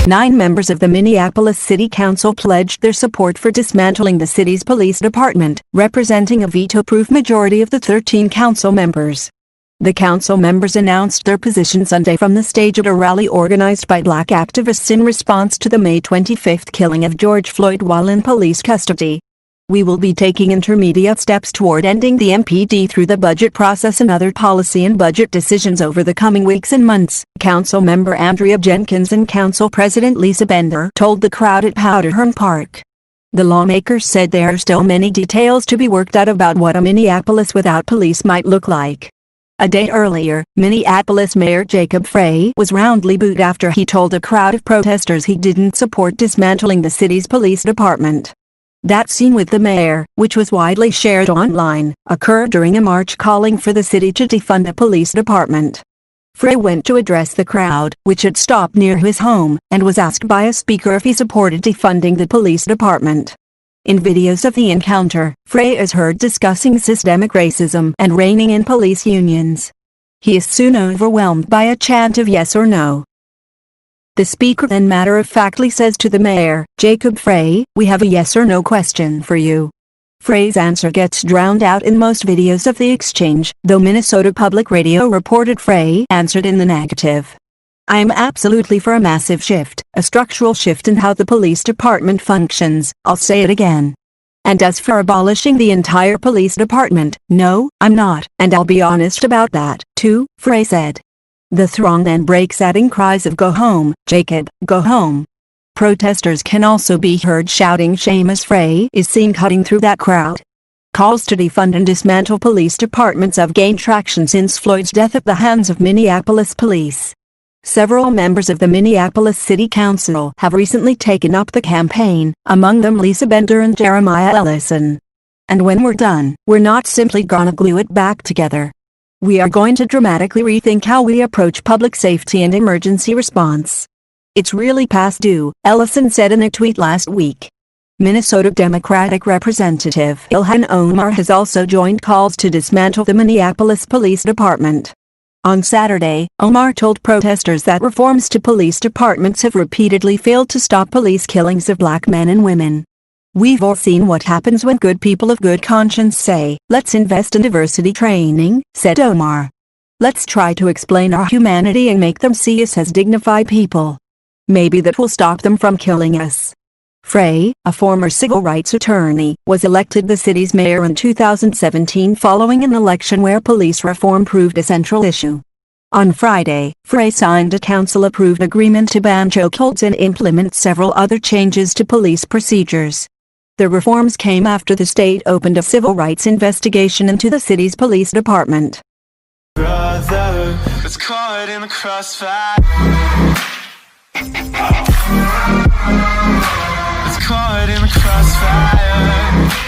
9 members of the Minneapolis City Council pledged their support for dismantling the city's police department, representing a veto-proof majority of the 13 council members. The council members announced their position Sunday from the stage at a rally organized by black activists in response to the May 25 killing of George Floyd while in police custody. We will be taking intermediate steps toward ending the MPD through the budget process and other policy and budget decisions over the coming weeks and months, Council member Andrea Jenkins and Council President Lisa Bender told the crowd at Powderhorn Park. The lawmakers said there are still many details to be worked out about what a Minneapolis without police might look like. A day earlier, Minneapolis Mayor Jacob Frey was roundly booed after he told a crowd of protesters he didn't support dismantling the city's police department. That scene with the mayor, which was widely shared online, occurred during a march calling for the city to defund the police department. Frey went to address the crowd, which had stopped near his home, and was asked by a speaker if he supported defunding the police department. In videos of the encounter, Frey is heard discussing systemic racism and reining in police unions. He is soon overwhelmed by a chant of yes or no. The speaker then matter-of-factly says to the mayor, Jacob Frey, we have a yes or no question for you. Frey's answer gets drowned out in most videos of the exchange, though Minnesota Public Radio reported Frey answered in the negative. I am absolutely for a massive shift, a structural shift in how the police department functions, I'll say it again. And as for abolishing the entire police department, no, I'm not, and I'll be honest about that, too, Frey said. The throng then breaks out in cries of go home, Jacob, go home. Protesters can also be heard shouting shame as Frey is seen cutting through that crowd. Calls to defund and dismantle police departments have gained traction since Floyd's death at the hands of Minneapolis police. Several members of the Minneapolis City Council have recently taken up the campaign, among them Lisa Bender and Jeremiah Ellison. And when we're done, we're not simply gonna glue it back together. We are going to dramatically rethink how we approach public safety and emergency response. It's really past due, Ellison said in a tweet last week. Minnesota Democratic Representative Ilhan Omar has also joined calls to dismantle the Minneapolis Police Department. On Saturday, Omar told protesters that reforms to police departments have repeatedly failed to stop police killings of black men and women. We've all seen what happens when good people of good conscience say, let's invest in diversity training, said Omar. Let's try to explain our humanity and make them see us as dignified people. Maybe that will stop them from killing us. Frey, a former civil rights attorney, was elected the city's mayor in 2017 following an election where police reform proved a central issue. On Friday, Frey signed a council-approved agreement to ban chokeholds and implement several other changes to police procedures. The reforms came after the state opened a civil rights investigation into the city's police department. Brother, it's caught in the crossfire. It's caught in the crossfire.